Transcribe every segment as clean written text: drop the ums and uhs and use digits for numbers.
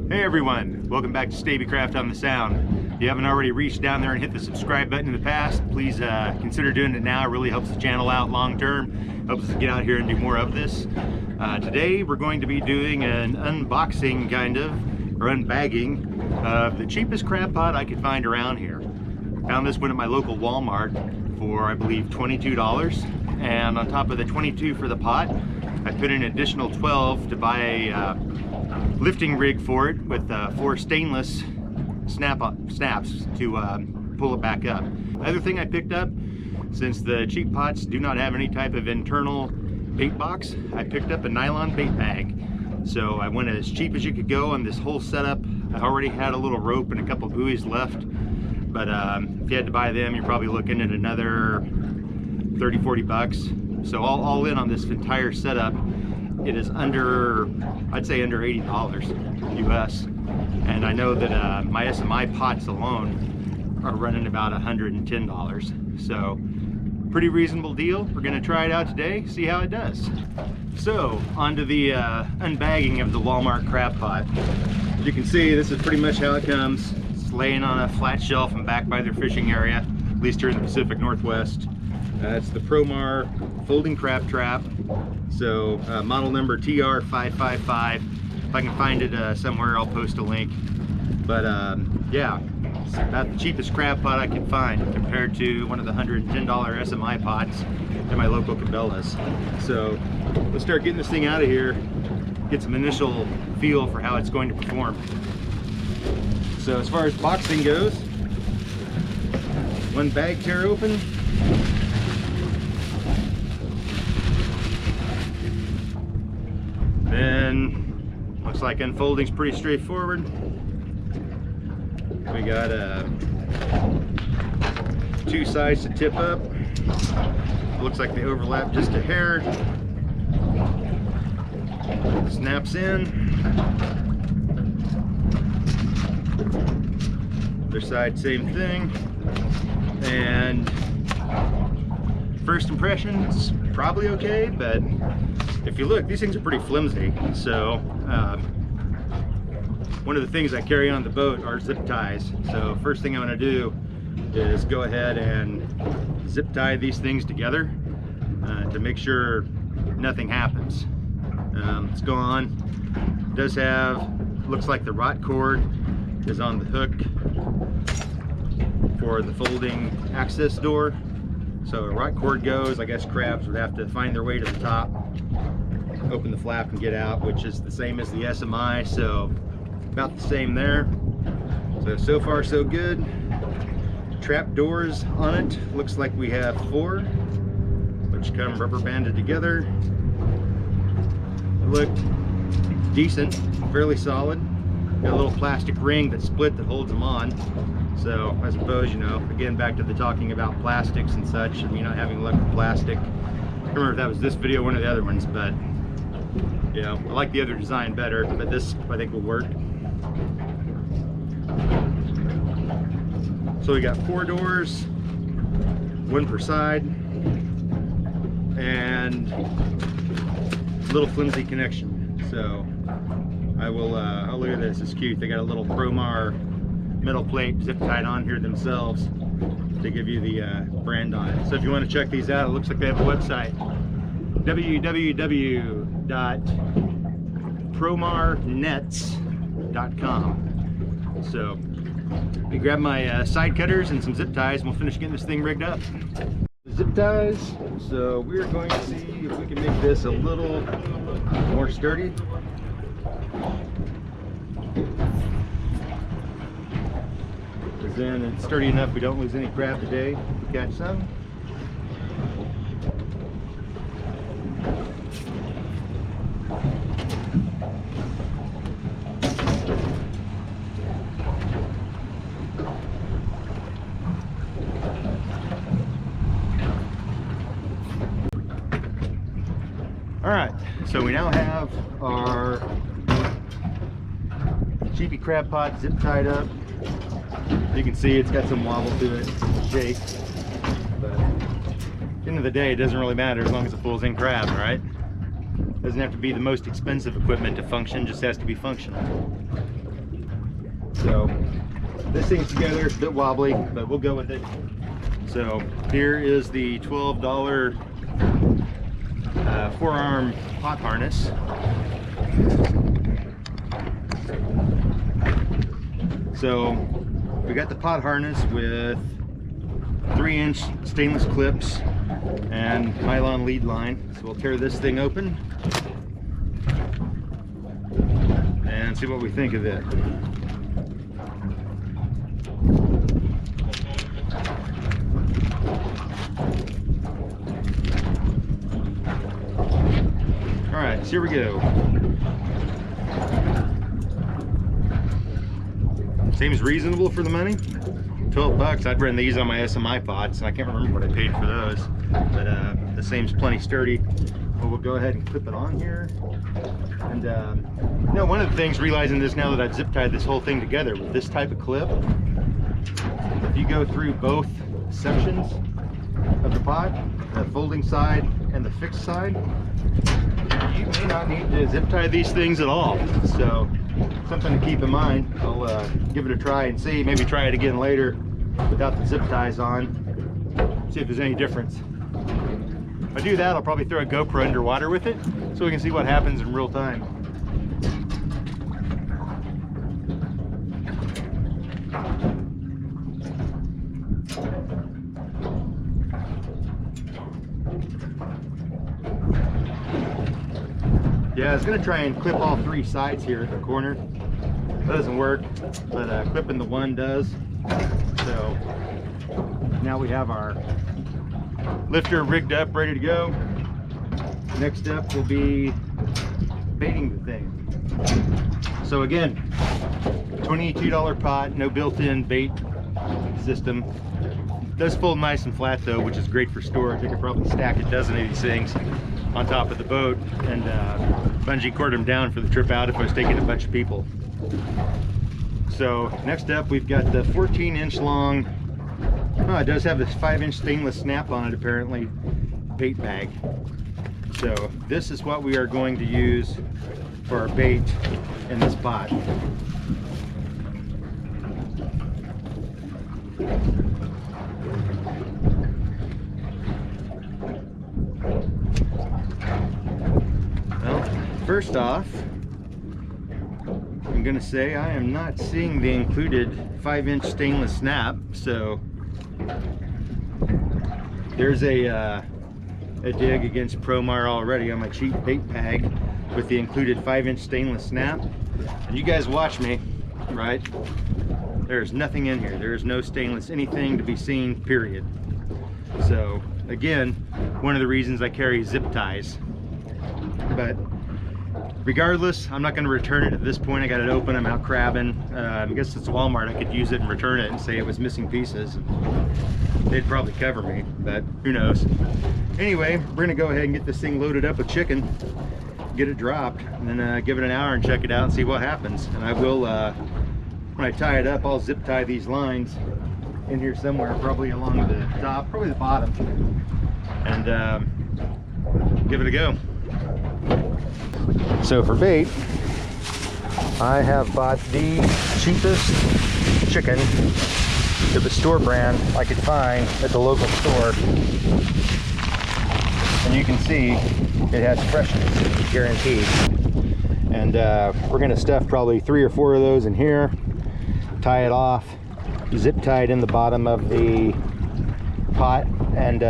Hey everyone, welcome back to Stabicraft on the Sound. If you haven't already reached down there and hit the subscribe button in the past, please consider doing it now. It really helps the channel out long term, helps us get out here and do more of this. Today we're going to be doing an unboxing kind of, or unbagging, of the cheapest crab pot I could find around here. Found this one at my local Walmart for I believe $22, and on top of the 22 for the pot, I put in an additional 12 to buy a lifting rig for it with 4 stainless snaps to pull it back up. Other thing I picked up, since the cheap pots do not have any type of internal bait box, I picked up a nylon bait bag. So I went as cheap as you could go on this whole setup. I already had a little rope and a couple buoys left, but if you had to buy them, you're probably looking at another 30-40 bucks. So all in on this entire setup, it is under, I'd say under $80 US. And I know that my SMI pots alone are running about $110. So pretty reasonable deal. We're gonna try it out today, see how it does. So onto the unbagging of the Walmart crab pot. As you can see, this is pretty much how it comes. It's laying on a flat shelf and back by their fishing area, at least here in the Pacific Northwest. It's the Promar folding crab trap. So model number TR555. If I can find it somewhere, I'll post a link. But yeah, it's about the cheapest crab pot I could find compared to one of the $110 SMI pots at my local Cabela's. So let's start getting this thing out of here, get some initial feel for how it's going to perform. So as far as boxing goes, one bag tear open. Then looks like unfolding's pretty straightforward. We got 2 sides to tip up. Looks like they overlap just a hair. Snaps in. Other side, same thing. And first impressions, probably okay, but if you look, these things are pretty flimsy. So one of the things I carry on the boat are zip ties. So first thing I'm going to do is go ahead and zip tie these things together to make sure nothing happens. Let's go on. It does have, looks like the rot cord is on the hook for the folding access door. So a rot cord goes, I guess crabs would have to find their way to the top, open the flap and get out, which is the same as the SMI, so about the same there. So far so good. Trap doors on it, looks like we have 4, which come rubber banded together. They look decent, fairly solid. Got a little plastic ring that's split that holds them on. So I suppose, you know, again, back to the talking about plastics and such, and me not having luck with plastic. I can't remember if that was this video or one of the other ones, but you know, I like the other design better, but this I think will work. So we got 4 doors, 1 per side, and a little flimsy connection. So I will, oh look at this, it's cute. They got a little Promar metal plate zip tied on here themselves to give you the brand on it. So if you want to check these out, it looks like they have a website, www.promarnets.com. So let me grab my side cutters and some zip ties and we'll finish getting this thing rigged up. Zip ties, so we're going to see if we can make this a little more sturdy. Then it's sturdy enough we don't lose any crab today. We catch some. All right, so we now have our cheapy crab pot zip tied up. You can see it's got some wobble to it, shake, but at the end of the day, it doesn't really matter as long as it pulls in crabs, right? Doesn't have to be the most expensive equipment to function, just has to be functional. So this thing's together, it's a bit wobbly, but we'll go with it. So here is the $12 forearm pot harness. So we got the pot harness with 3-inch stainless clips and nylon lead line. So we'll tear this thing open and see what we think of it. All right, so here we go. Seems reasonable for the money. 12 bucks. I'd run these on my SMI pots, and I can't remember what I paid for those, but the seems plenty sturdy. But we'll go ahead and clip it on here. And you know, one of the things, realizing this now that I've zip tied this whole thing together with this type of clip, if you go through both sections of the pot, the folding side and the fixed side, you may not need to zip tie these things at all. So something to keep in mind. I'll give it a try and see, maybe try it again later without the zip ties on, see if there's any difference. If I do that, I'll probably throw a GoPro underwater with it so we can see what happens in real time. Yeah, I was gonna try and clip all 3 sides here at the corner. That doesn't work, but clipping the one does. So now we have our lifter rigged up, ready to go. Next step will be baiting the thing. So again, $22 pot, no built-in bait system. It does fold nice and flat though, which is great for storage. I could probably stack a dozen of these things on top of the boat and bungee cord them down for the trip out if I was taking a bunch of people. So next up, we've got the 14-inch long, it does have this 5-inch stainless snap on it apparently, bait bag. So this is what we are going to use for our bait in this pot. First off, I'm gonna say I am not seeing the included 5-inch stainless snap, so there's a dig against Promar already on my cheap bait bag with the included 5-inch stainless snap. And you guys watch me, right? There's nothing in here. There is no stainless anything to be seen, period. So again, one of the reasons I carry zip ties. But regardless, I'm not going to return it at this point. I got it open, I'm out crabbing. I guess it's Walmart. I could use it and return it and say it was missing pieces. They'd probably cover me, but who knows. Anyway, we're going to go ahead and get this thing loaded up with chicken, get it dropped, and then give it an hour and check it out and see what happens. And I will, when I tie it up, I'll zip tie these lines in here somewhere, probably along the top, probably the bottom, and give it a go. So for bait, I have bought the cheapest chicken to the store brand I could find at the local store. And you can see it has freshness guaranteed. And we're gonna stuff probably 3 or 4 of those in here, tie it off, zip tie it in the bottom of the pot, and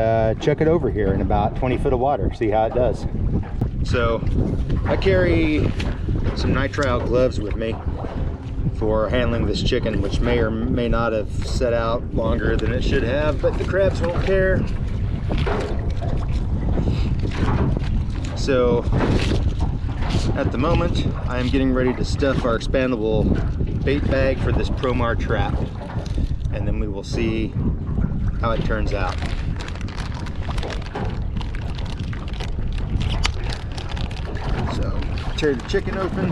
chuck it over here in about 20 foot of water, see how it does. So I carry some nitrile gloves with me for handling this chicken, which may or may not have set out longer than it should have, but the crabs won't care. So at the moment, I'm getting ready to stuff our expandable bait bag for this Promar trap, and then we will see how it turns out. So tear the chicken open.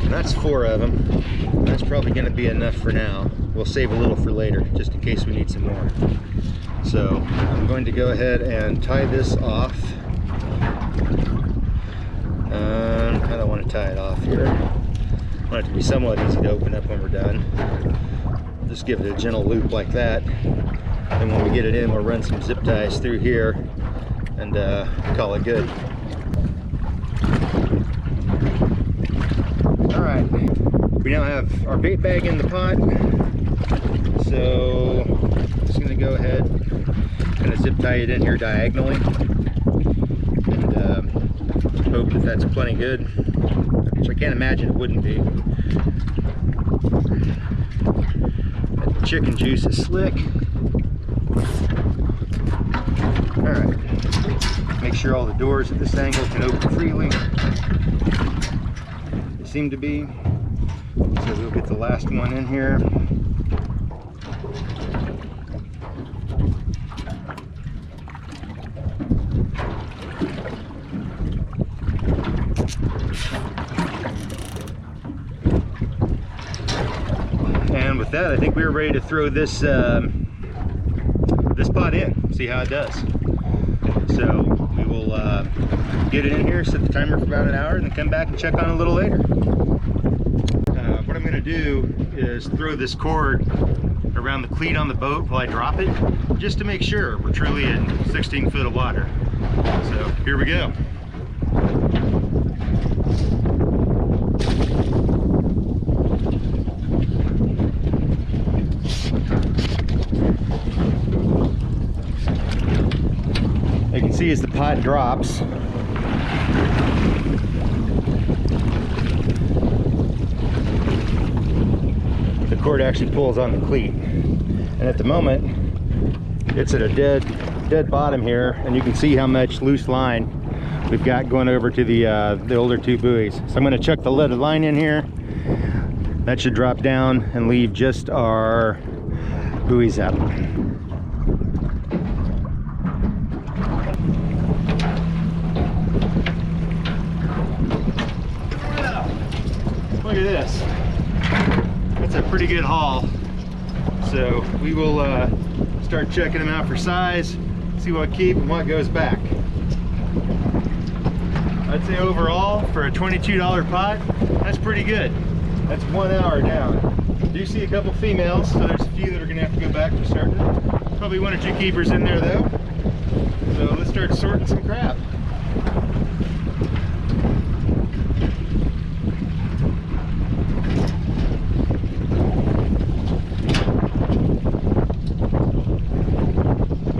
And that's 4 of them. That's probably going to be enough for now. We'll save a little for later, just in case we need some more. So I'm going to go ahead and tie this off. I don't want to tie it off here. I want it to be somewhat easy to open up when we're done. Just give it a gentle loop like that. And when we get it in, we'll run some zip ties through here and call it good. All right, we now have our bait bag in the pot. So I'm just gonna go ahead, kind of zip tie it in here diagonally, and hope that that's plenty good, which I can't imagine it wouldn't be. That chicken juice is slick. All right, make sure all the doors at this angle can open freely. They seem to be. So we'll get the last one in here. And with that, I think we're ready to throw this this pot in, see how it does. So we will get it in here, set the timer for about an hour, and then come back and check on it a little later. What I'm going to do is throw this cord around the cleat on the boat while I drop it, just to make sure we're truly in 16 foot of water. So here we go. You can see as the pot drops, the cord actually pulls on the cleat, and at the moment it's at a dead bottom here, and you can see how much loose line we've got going over to the older two buoys. So I'm going to chuck the leaded line in here. That should drop down and leave just our buoys out. Look at this. That's a pretty good haul. So we will start checking them out for size, see what keep and what goes back. I'd say overall for a $22 pot, that's pretty good. That's 1 hour down. I do see a couple females, so there's a few that are gonna have to go back for certain. Probably 1 or 2 keepers in there though. So let's start sorting some crap.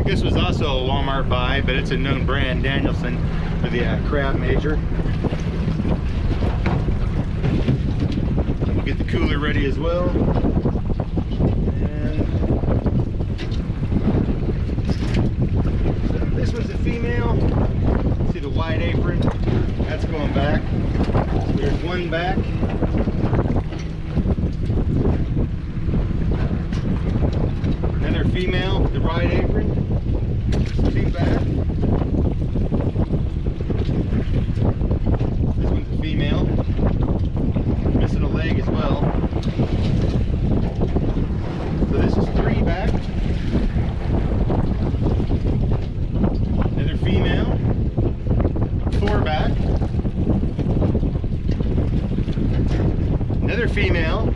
This was also a Wal-Mart buy, but it's a known brand, Danielson, for the crab major. We'll get the cooler ready as well. And so this one's a female. See the wide apron? That's going back. So there's one back. Another female with the wide apron. 2 back. This one's a female. Missing a leg as well. So this is 3 back. Another female. 4 back. Another female.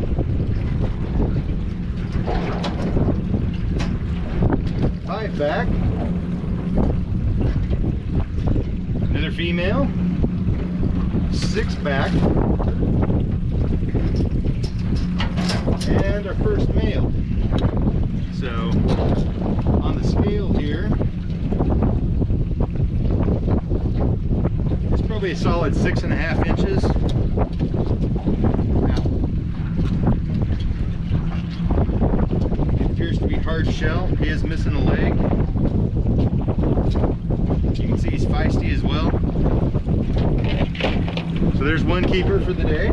5 back. Another female. 6 back. And our first male. So on the scale here, it's probably a solid 6.5 inches. Wow. It appears to be hard shell. He is missing a leg. You can see he's feisty as well. So there's one keeper for the day.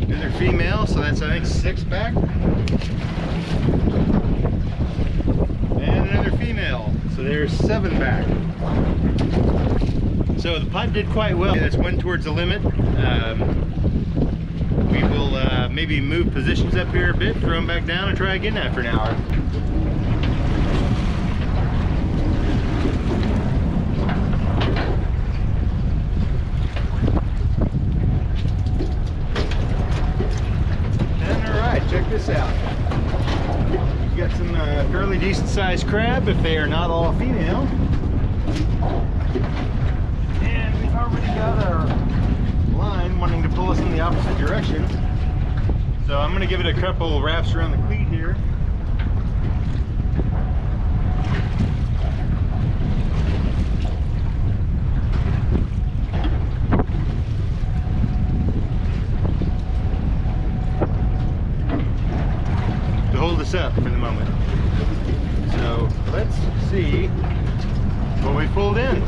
Another female, so that's I think 6 back. And another female, so there's 7 back. So the pot did quite well. That's one towards the limit. We will maybe move positions up here a bit, throw them back down, and try again after an hour. if they are not all female. And we've already got our line wanting to pull us in the opposite direction. So I'm going to give it a couple wraps around the cleat here. To hold us up for the moment. So let's see what we pulled in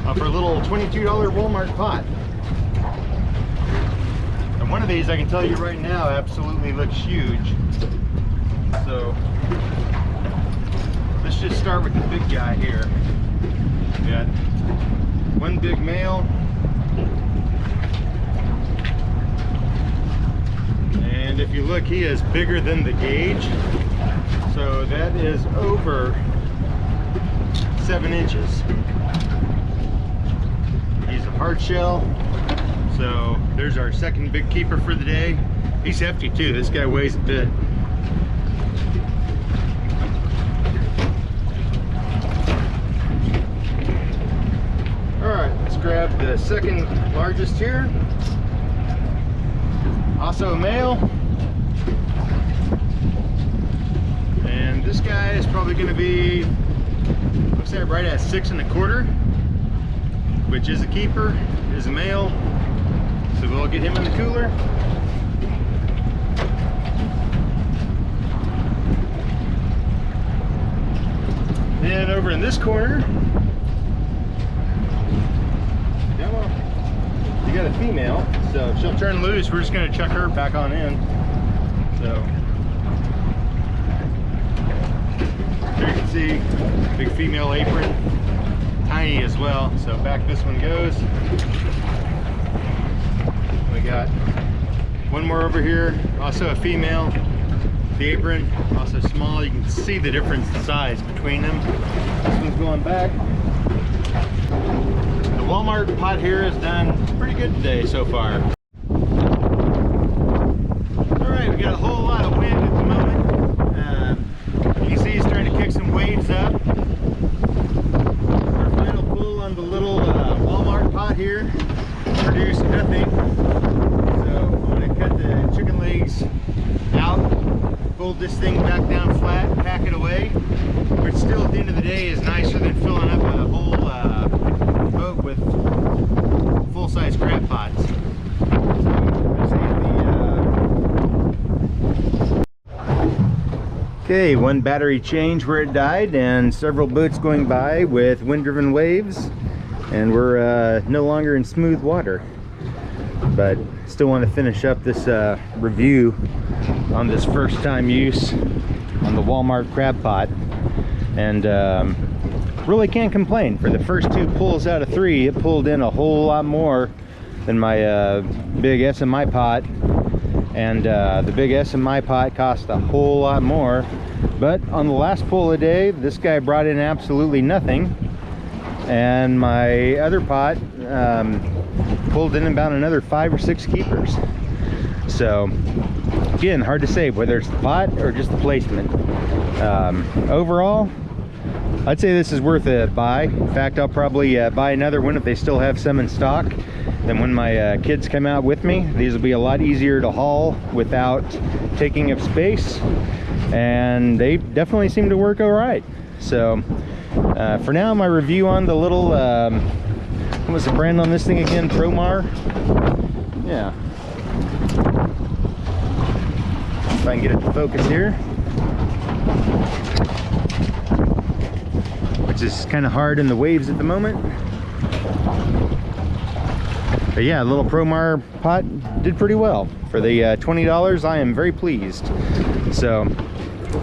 off our little $22 Wal-Mart pot. And one of these, I can tell you right now, absolutely looks huge. So let's just start with the big guy here. We got one big male, and if you look, he is bigger than the gauge. So that is over 7 inches. He's a hard shell. So there's our second big keeper for the day. He's hefty too. This guy weighs a bit. All right, let's grab the second largest here. Also a male. And this guy is probably going to be, looks like right at 6 1/4, which is a keeper, is a male. So we'll get him in the cooler. And over in this corner, come on, you got a female, so she'll turn loose. We're just going to chuck her back on in. So here you can see big female apron, tiny as well. So back this one goes. We got one more over here, also a female. The apron, also small. You can see the difference in size between them. This one's going back. The Wal-Mart pot here has done pretty good today so far. Alright, we got a whole lot of wind at the moment. You can see it's starting to kick some waves up. Our final pull on the little Wal-Mart pot here produced nothing. So I'm going to cut the chicken legs out, fold this thing back down flat, pack it away, which still at the end of the day is nicer than filling up a whole boat with full-size crab pots. Okay, one battery change where it died and several boats going by with wind-driven waves, and we're no longer in smooth water. But still want to finish up this review on this first time use on the Wal-Mart crab pot, and really can't complain. For the first 2 pulls out of 3, it pulled in a whole lot more than my big SMI pot, and the big SMI pot cost a whole lot more. But on the last pull of the day, this guy brought in absolutely nothing, and my other pot pulled in about another 5 or 6 keepers. So again, hard to say whether it's the pot or just the placement. Overall, I'd say this is worth a buy. In fact, I'll probably buy another one if they still have some in stock. Then when my kids come out with me, these will be a lot easier to haul without taking up space, and they definitely seem to work all right. So for now, my review on the little what was the brand on this thing again? Promar. Yeah. If I can get it to focus here, which is kind of hard in the waves at the moment. But yeah, a little Promar pot did pretty well. For the $20, I am very pleased. So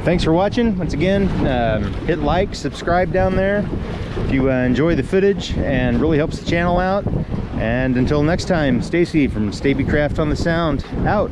thanks for watching. Once again, hit like, subscribe down there if you enjoy the footage, and really helps the channel out. And until next time, Stacy from Stabicraft on the Sound, out.